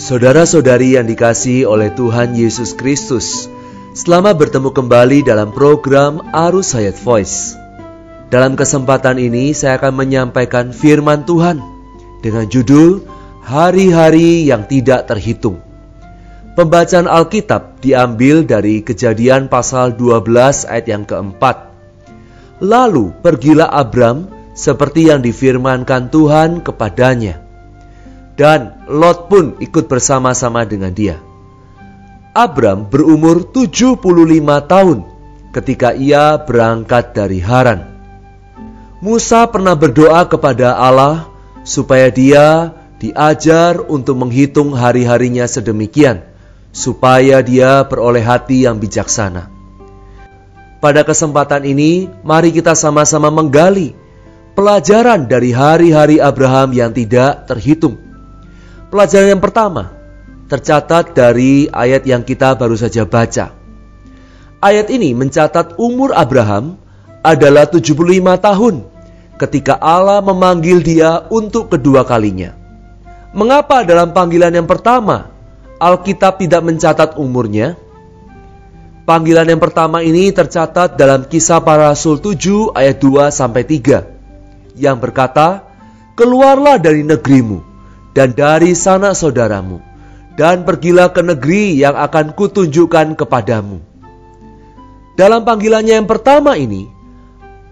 Saudara-saudari yang dikasihi oleh Tuhan Yesus Kristus, selamat bertemu kembali dalam program Arus Hayat Voice. Dalam kesempatan ini saya akan menyampaikan firman Tuhan dengan judul Hari-hari yang tidak terhitung. Pembacaan Alkitab diambil dari Kejadian pasal 12 ayat yang keempat. Lalu pergilah Abram seperti yang difirmankan Tuhan kepadanya. Dan Lot pun ikut bersama-sama dengan dia. Abram berumur 75 tahun ketika ia berangkat dari Haran. Musa pernah berdoa kepada Allah supaya dia diajar untuk menghitung hari-harinya sedemikian, supaya dia beroleh hati yang bijaksana. Pada kesempatan ini, mari kita sama-sama menggali pelajaran dari hari-hari Abraham yang tidak terhitung. Pelajaran yang pertama tercatat dari ayat yang kita baru saja baca. Ayat ini mencatat umur Abraham adalah 75 tahun ketika Allah memanggil dia untuk kedua kalinya. Mengapa dalam panggilan yang pertama Alkitab tidak mencatat umurnya? Panggilan yang pertama ini tercatat dalam Kisah Para Rasul 7 ayat 2-3 yang berkata, "Keluarlah dari negerimu dan dari sanak saudaramu, dan pergilah ke negeri yang akan kutunjukkan kepadamu." Dalam panggilannya yang pertama ini,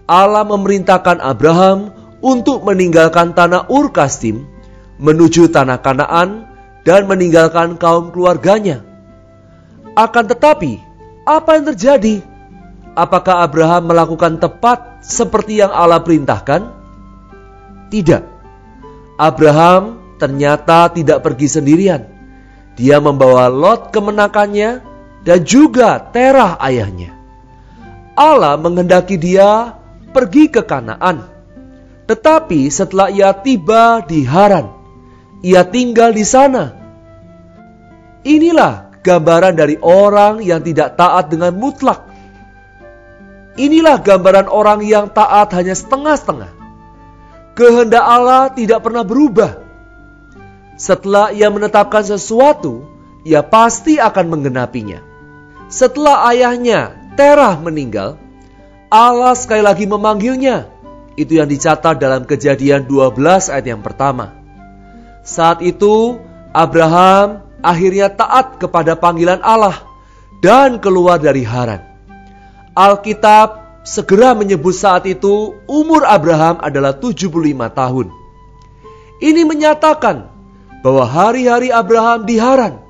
Allah memerintahkan Abraham untuk meninggalkan tanah Ur Kasdim, menuju tanah Kanaan, dan meninggalkan kaum keluarganya. Akan tetapi, apa yang terjadi? Apakah Abraham melakukan tepat seperti yang Allah perintahkan? Tidak. Abraham ternyata tidak pergi sendirian. Dia membawa Lot kemenakannya dan juga Terah ayahnya. Allah menghendaki dia pergi ke Kanaan. Tetapi setelah ia tiba di Haran, ia tinggal di sana. Inilah gambaran dari orang yang tidak taat dengan mutlak. Inilah gambaran orang yang taat hanya setengah-setengah. Kehendak Allah tidak pernah berubah. Setelah ia menetapkan sesuatu, ia pasti akan menggenapinya. Setelah ayahnya Terah meninggal, Allah sekali lagi memanggilnya. Itu yang dicatat dalam Kejadian 12 ayat yang pertama. Saat itu Abraham akhirnya taat kepada panggilan Allah dan keluar dari Haran. Alkitab segera menyebut saat itu umur Abraham adalah 75 tahun. Ini menyatakan bahwa hari-hari Abraham di Haran,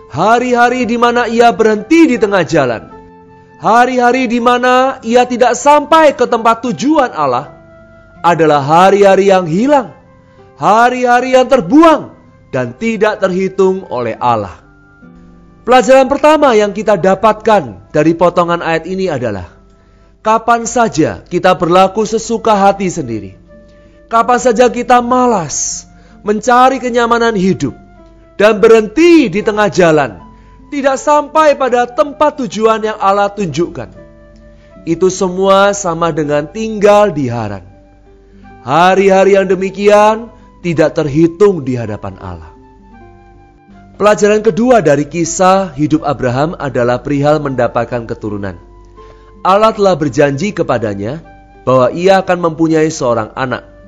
hari-hari di mana ia berhenti di tengah jalan, hari-hari di mana ia tidak sampai ke tempat tujuan Allah, adalah hari-hari yang hilang, hari-hari yang terbuang dan tidak terhitung oleh Allah. Pelajaran pertama yang kita dapatkan dari potongan ayat ini adalah, kapan saja kita berlaku sesuka hati sendiri, kapan saja kita malas mencari kenyamanan hidup dan berhenti di tengah jalan, tidak sampai pada tempat tujuan yang Allah tunjukkan, itu semua sama dengan tinggal di Haran. Hari-hari yang demikian tidak terhitung di hadapan Allah. Pelajaran kedua dari kisah hidup Abraham adalah perihal mendapatkan keturunan. Allah telah berjanji kepadanya bahwa ia akan mempunyai seorang anak.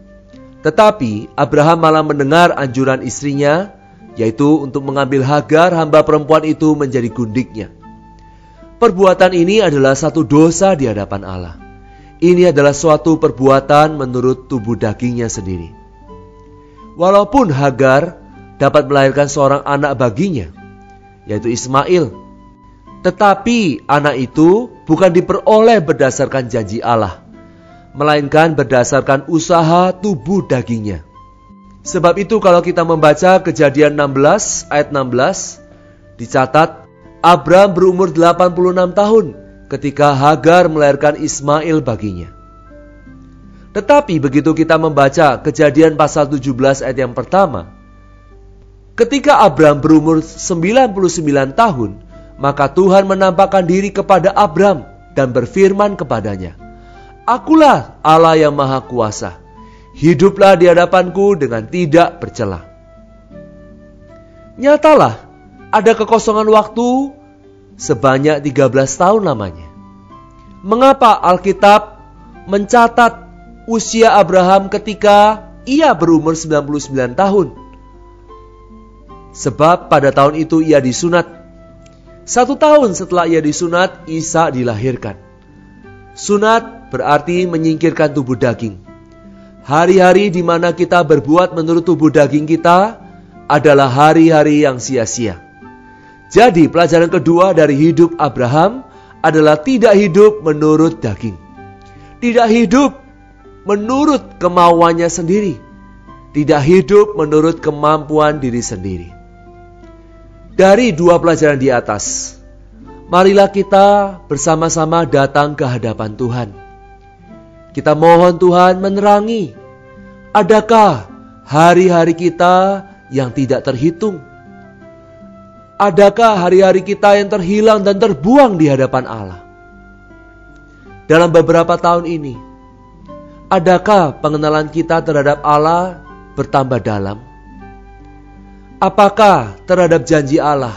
Tetapi Abraham malah mendengar anjuran istrinya, yaitu untuk mengambil Hagar, hamba perempuan itu, menjadi gundiknya. Perbuatan ini adalah satu dosa di hadapan Allah. Ini adalah suatu perbuatan menurut tubuh dagingnya sendiri. Walaupun Hagar dapat melahirkan seorang anak baginya, yaitu Ismail, tetapi anak itu bukan diperoleh berdasarkan janji Allah, melainkan berdasarkan usaha tubuh dagingnya. Sebab itu kalau kita membaca Kejadian 16 ayat 16, dicatat Abram berumur 86 tahun ketika Hagar melahirkan Ismail baginya. Tetapi begitu kita membaca Kejadian pasal 17 ayat yang pertama, ketika Abram berumur 99 tahun, maka Tuhan menampakkan diri kepada Abram dan berfirman kepadanya, "Akulah Allah yang Maha Kuasa. Hiduplah di hadapanku dengan tidak bercela." Nyatalah, ada kekosongan waktu sebanyak 13 tahun lamanya. Mengapa Alkitab mencatat usia Abraham ketika ia berumur 99 tahun? Sebab pada tahun itu ia disunat. 1 tahun setelah ia disunat, Ishak dilahirkan. Sunat berarti menyingkirkan tubuh daging. Hari-hari di mana kita berbuat menurut tubuh daging kita adalah hari-hari yang sia-sia. Jadi pelajaran kedua dari hidup Abraham adalah tidak hidup menurut daging. Tidak hidup menurut kemauannya sendiri. Tidak hidup menurut kemampuan diri sendiri. Dari dua pelajaran di atas, marilah kita bersama-sama datang ke hadapan Tuhan. Kita mohon Tuhan menerangi, adakah hari-hari kita yang tidak terhitung? Adakah hari-hari kita yang terhilang dan terbuang di hadapan Allah? Dalam beberapa tahun ini, adakah pengenalan kita terhadap Allah bertambah dalam? Apakah terhadap janji Allah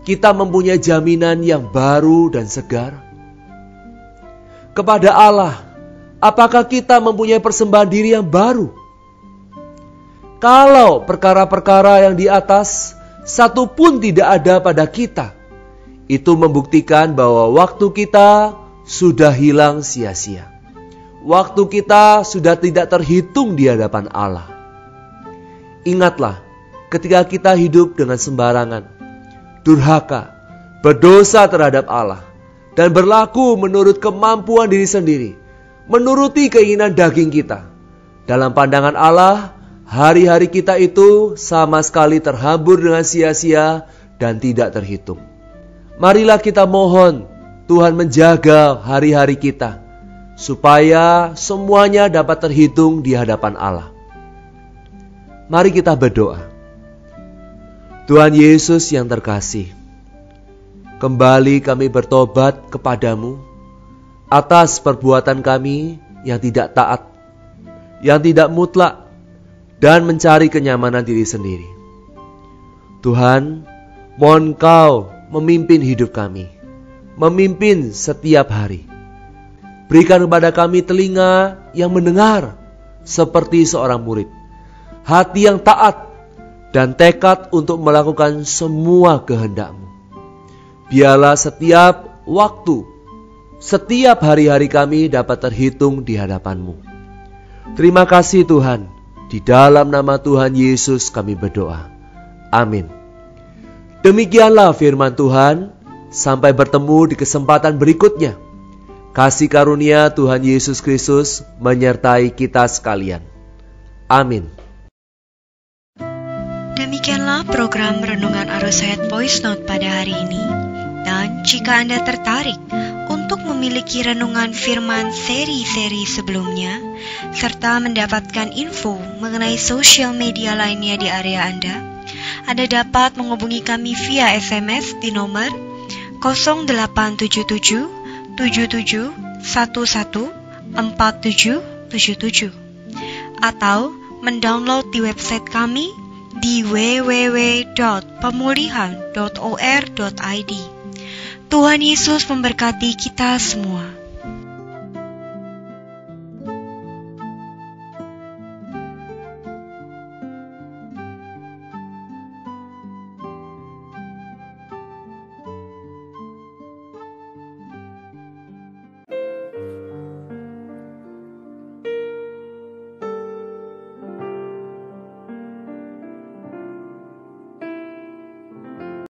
kita mempunyai jaminan yang baru dan segar? Kepada Allah, apakah kita mempunyai persembahan diri yang baru? Kalau perkara-perkara yang di atas satu pun tidak ada pada kita, itu membuktikan bahwa waktu kita sudah hilang sia-sia. Waktu kita sudah tidak terhitung di hadapan Allah. Ingatlah, ketika kita hidup dengan sembarangan, durhaka, berdosa terhadap Allah, dan berlaku menurut kemampuan diri sendiri, menuruti keinginan daging kita, dalam pandangan Allah, hari-hari kita itu sama sekali terhambur dengan sia-sia dan tidak terhitung. Marilah kita mohon Tuhan menjaga hari-hari kita, supaya semuanya dapat terhitung di hadapan Allah. Mari kita berdoa. Tuhan Yesus yang terkasih, kembali kami bertobat kepadamu atas perbuatan kami yang tidak taat, yang tidak mutlak, dan mencari kenyamanan diri sendiri. Tuhan, mohon Kau memimpin hidup kami, memimpin setiap hari. Berikan kepada kami telinga yang mendengar seperti seorang murid, hati yang taat, dan tekad untuk melakukan semua kehendak-Mu. Biarlah setiap waktu, setiap hari-hari kami dapat terhitung di hadapan-Mu. Terima kasih Tuhan, di dalam nama Tuhan Yesus kami berdoa. Amin. Demikianlah firman Tuhan, sampai bertemu di kesempatan berikutnya. Kasih karunia Tuhan Yesus Kristus menyertai kita sekalian. Amin. Demikianlah program Renungan Arus Hayat Voice Note pada hari ini. Dan jika Anda tertarik untuk memiliki renungan firman seri-seri sebelumnya, serta mendapatkan info mengenai sosial media lainnya di area Anda dapat menghubungi kami via SMS di nomor 0877 77 11 4777 atau mendownload di website kami di www.pemulihan.or.id. Tuhan Yesus memberkati kita semua.